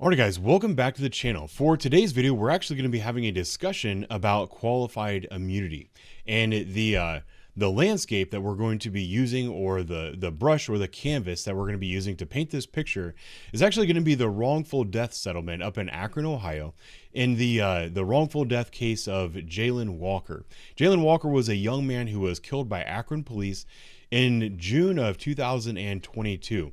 Alright guys, welcome back to the channel. For today's video, we're actually going to be having a discussion about qualified immunity and the landscape that we're going to be using, or the brush or the canvas that we're going to be using to paint this picture is actually going to be the wrongful death settlement up in Akron, Ohio, in the wrongful death case of Jaylen Walker. Jaylen Walker was a young man who was killed by Akron police in June of 2022.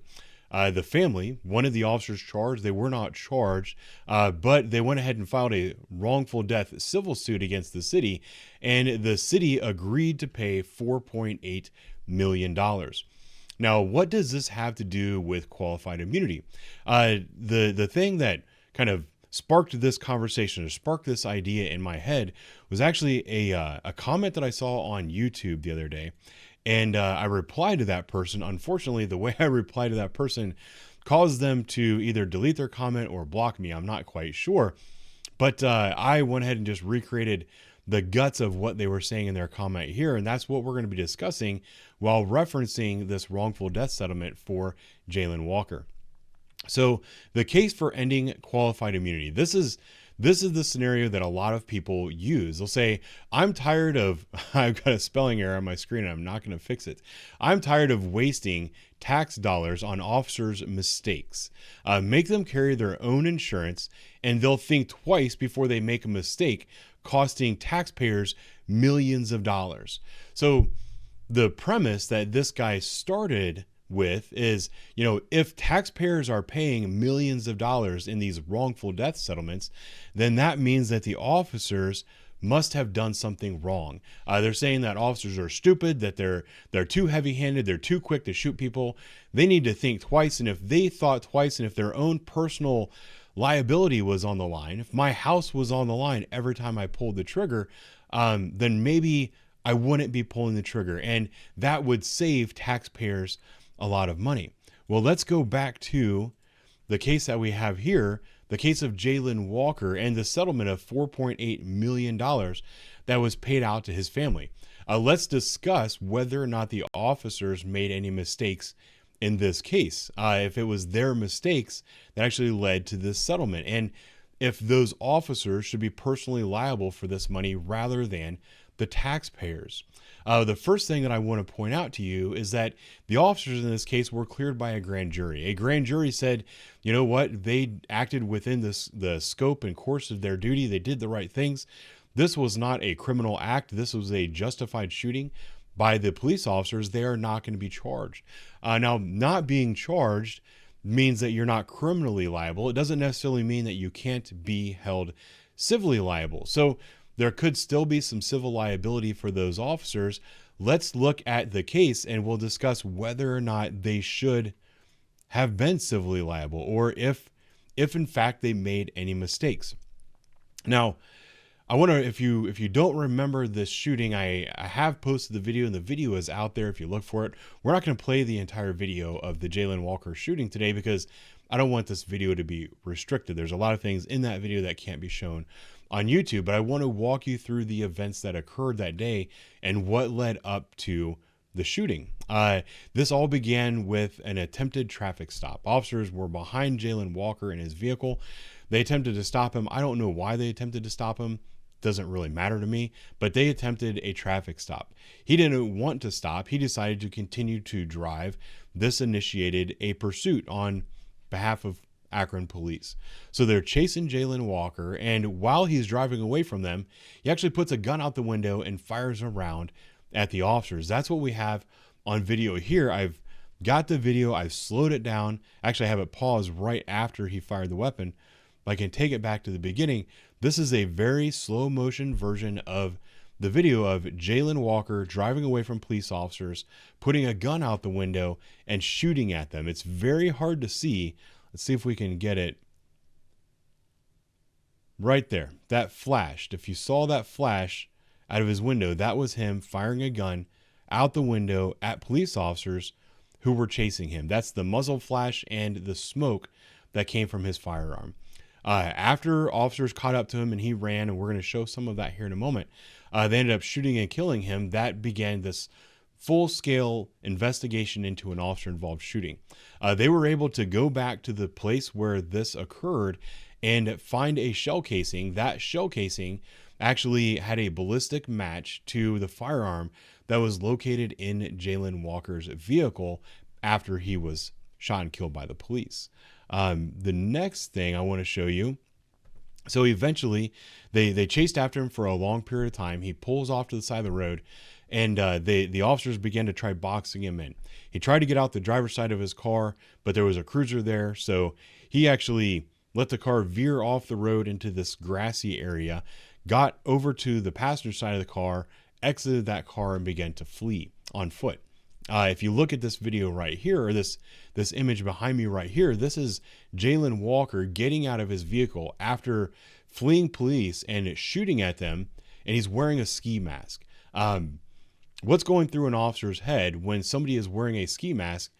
The family wanted the officers charged. They were not charged, but they went ahead and filed a wrongful death civil suit against the city, and the city agreed to pay $4.8 million. Now, what does this have to do with qualified immunity? The thing that kind of sparked this conversation, or sparked this idea in my head, was actually a comment that I saw on YouTube the other day. And I replied to that person. Unfortunately, the way I replied to that person caused them to either delete their comment or block me. I'm not quite sure. But I went ahead and just recreated the guts of what they were saying in their comment here. And that's what we're going to be discussing while referencing this wrongful death settlement for Jaylen Walker. So the case for ending qualified immunity. This is the scenario that a lot of people use. They'll say, I'm tired of, I've got a spelling error on my screen and I'm not going to fix it. I'm tired of wasting tax dollars on officers' mistakes. Make them carry their own insurance, and they'll think twice before they make a mistake, costing taxpayers millions of dollars. So the premise that this guy started with is, if taxpayers are paying millions of dollars in these wrongful death settlements, then that means that the officers must have done something wrong. They're saying that officers are stupid, that they're too heavy-handed, they're too quick to shoot people. They need to think twice, and if they thought twice, and if their own personal liability was on the line, if my house was on the line every time I pulled the trigger, then maybe I wouldn't be pulling the trigger, and that would save taxpayers a lot of money. Well, let's go back to the case that we have here, the case of Jaylen Walker and the settlement of $4.8 million that was paid out to his family. Let's discuss whether or not the officers made any mistakes in this case, if it was their mistakes that actually led to this settlement, and if those officers should be personally liable for this money rather than the taxpayers. The first thing that I want to point out to you is that the officers in this case were cleared by a grand jury. A grand jury said, you know what, they acted within the scope and course of their duty. They did the right things. This was not a criminal act. This was a justified shooting by the police officers. They are not going to be charged. Now, not being charged means that you're not criminally liable. It doesn't necessarily mean that you can't be held civilly liable. So there could still be some civil liability for those officers. Let's look at the case and we'll discuss whether or not they should have been civilly liable, or if in fact they made any mistakes. Now, I want to, if you don't remember this shooting, I have posted the video, and the video is out there if you look for it. We're not going to play the entire video of the Jaylen Walker shooting today because I don't want this video to be restricted. There's a lot of things in that video that can't be shown on YouTube, but I want to walk you through the events that occurred that day and what led up to the shooting. This all began with an attempted traffic stop. Officers were behind Jaylen Walker in his vehicle. They attempted to stop him. I don't know why they attempted to stop him. Doesn't really matter to me, but they attempted a traffic stop. He didn't want to stop. He decided to continue to drive. This initiated a pursuit on behalf of Akron police. So they're chasing Jaylen Walker, and while he's driving away from them, he actually puts a gun out the window and fires a round at the officers. That's what we have on video here. I've got the video, I've slowed it down. Actually, I have it paused right after he fired the weapon, but I can take it back to the beginning. This is a very slow motion version of the video of Jaylen Walker driving away from police officers, putting a gun out the window and shooting at them. It's very hard to see. Let's see if we can get it right there. That flashed. If you saw that flash out of his window, that was him firing a gun out the window at police officers who were chasing him. That's the muzzle flash and the smoke that came from his firearm. After officers caught up to him and he ran, and we're going to show some of that here in a moment, they ended up shooting and killing him. That began this full-scale investigation into an officer-involved shooting. They were able to go back to the place where this occurred and find a shell casing. That shell casing actually had a ballistic match to the firearm that was located in Jayland Walker's vehicle after he was shot and killed by the police. The next thing I want to show you, so eventually they chased after him for a long period of time. He pulls off to the side of the road, and the officers began to try boxing him in. He tried to get out the driver's side of his car, but there was a cruiser there, so he actually let the car veer off the road into this grassy area, got over to the passenger side of the car, exited that car, and began to flee on foot. If you look at this video right here, or this image behind me right here, this is Jayland Walker getting out of his vehicle after fleeing police and shooting at them, and he's wearing a ski mask. What's going through an officer's head when somebody is wearing a ski mask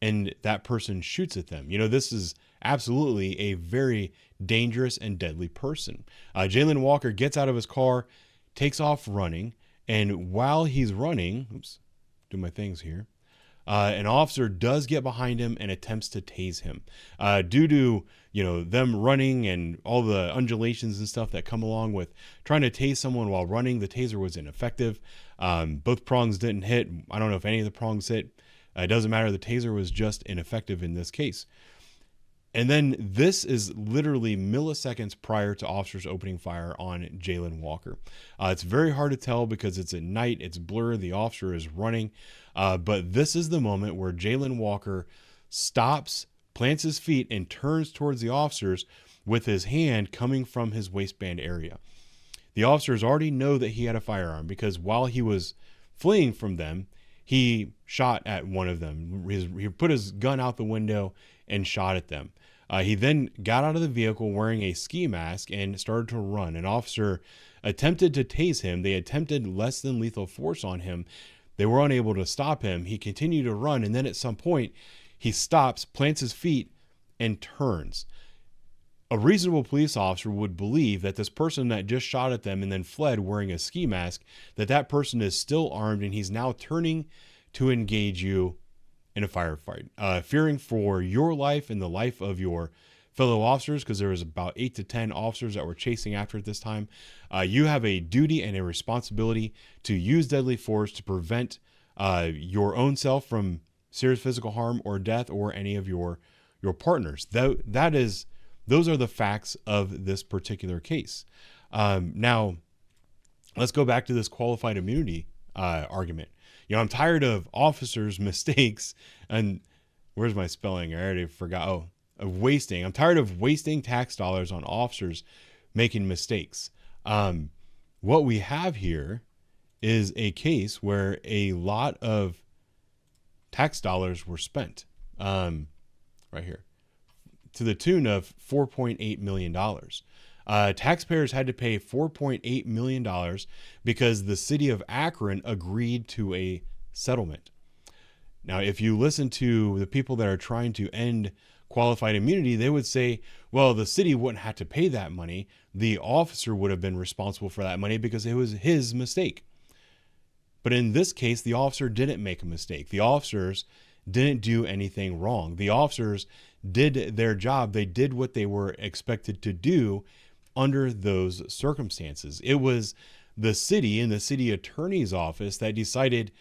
and that person shoots at them? You know, this is absolutely a very dangerous and deadly person. Jayland Walker gets out of his car, takes off running, and while he's running, do my things here, an officer does get behind him and attempts to tase him. Due to, you know, them running and all the undulations and stuff that come along with trying to tase someone while running, the taser was ineffective. Both prongs didn't hit. I don't know if any of the prongs hit. It doesn't matter. The taser was just ineffective in this case. And then this is literally milliseconds prior to officers opening fire on Jayland Walker. It's very hard to tell because it's at night, it's blurred, the officer is running. But this is the moment where Jayland Walker stops, plants his feet, and turns towards the officers with his hand coming from his waistband area. The officers already know that he had a firearm because while he was fleeing from them, he shot at one of them. He put his gun out the window and shot at them. He then got out of the vehicle wearing a ski mask and started to run. An officer attempted to tase him. They attempted less than lethal force on him. They were unable to stop him. He continued to run, and then at some point, he stops, plants his feet, and turns. A reasonable police officer would believe that this person that just shot at them and then fled wearing a ski mask, that person is still armed and he's now turning to engage you in a firefight, fearing for your life and the life of your fellow officers, because there was about 8 to 10 officers that were chasing after at this time. You have a duty and a responsibility to use deadly force to prevent your own self from serious physical harm or death or any of your partners. Those are the facts of this particular case. Now, let's go back to this qualified immunity argument. You know, I'm tired of officers' mistakes, and where's my spelling? I already forgot. Oh, of wasting. I'm tired of wasting tax dollars on officers making mistakes. What we have here is a case where a lot of tax dollars were spent, right here, to the tune of $4.8 million. Taxpayers had to pay $4.8 million because the city of Akron agreed to a settlement. Now, if you listen to the people that are trying to end qualified immunity, they would say, well, the city wouldn't have to pay that money. The officer would have been responsible for that money because it was his mistake. But in this case, the officer didn't make a mistake. The officers didn't do anything wrong. The officers did their job. They did what they were expected to do under those circumstances. It was the city and the city attorney's office that decided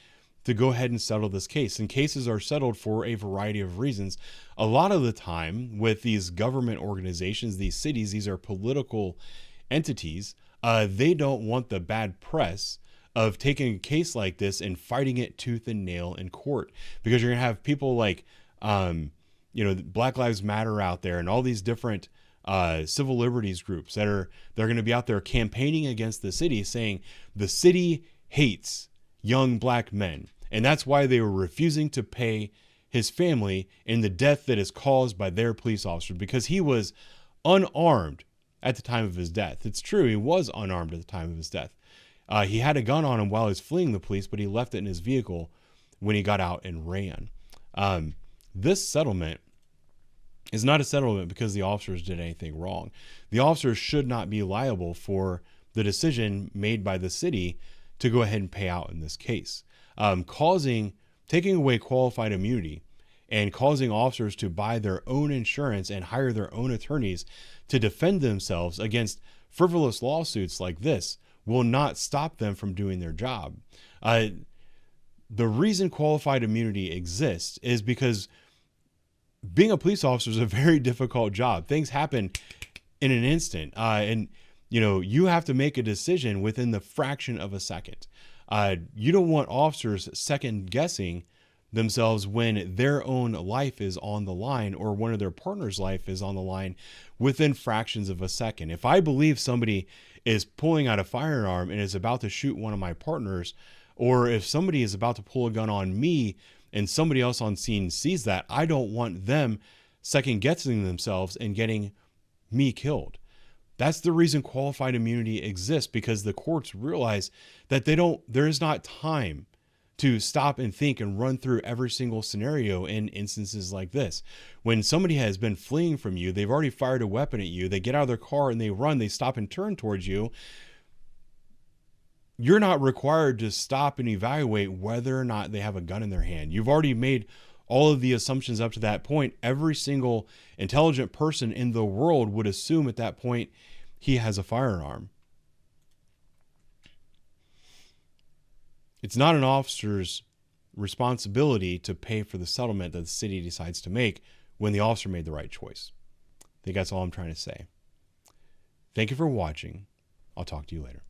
to go ahead and settle this case. And cases are settled for a variety of reasons. A lot of the time with these government organizations, these cities, these are political entities. They don't want the bad press of taking a case like this and fighting it tooth and nail in court, because you're going to have people like, Black Lives Matter out there and all these different civil liberties groups they're going to be out there campaigning against the city, saying the city hates young black men. And that's why they were refusing to pay his family in the death that is caused by their police officer, because he was unarmed at the time of his death. It's true, he was unarmed at the time of his death. He had a gun on him while he was fleeing the police, but he left it in his vehicle when he got out and ran. This settlement is not a settlement because the officers did anything wrong. The officers should not be liable for the decision made by the city to go ahead and pay out in this case. taking away qualified immunity and causing officers to buy their own insurance and hire their own attorneys to defend themselves against frivolous lawsuits like this will not stop them from doing their job. The reason qualified immunity exists is because being a police officer is a very difficult job. Things happen in an instant. And you have to make a decision within the fraction of a second. You don't want officers second guessing themselves when their own life is on the line or one of their partner's life is on the line within fractions of a second. If I believe somebody is pulling out a firearm and is about to shoot one of my partners, or if somebody is about to pull a gun on me and somebody else on scene sees that, I don't want them second guessing themselves and getting me killed. That's the reason qualified immunity exists, because the courts realize that there is not time to stop and think and run through every single scenario in instances like this. When somebody has been fleeing from you, they've already fired a weapon at you, they get out of their car and they run, they stop and turn towards you. You're not required to stop and evaluate whether or not they have a gun in their hand. You've already made all of the assumptions up to that point. Every single intelligent person in the world would assume at that point he has a firearm. It's not an officer's responsibility to pay for the settlement that the city decides to make when the officer made the right choice. I think that's all I'm trying to say. Thank you for watching. I'll talk to you later.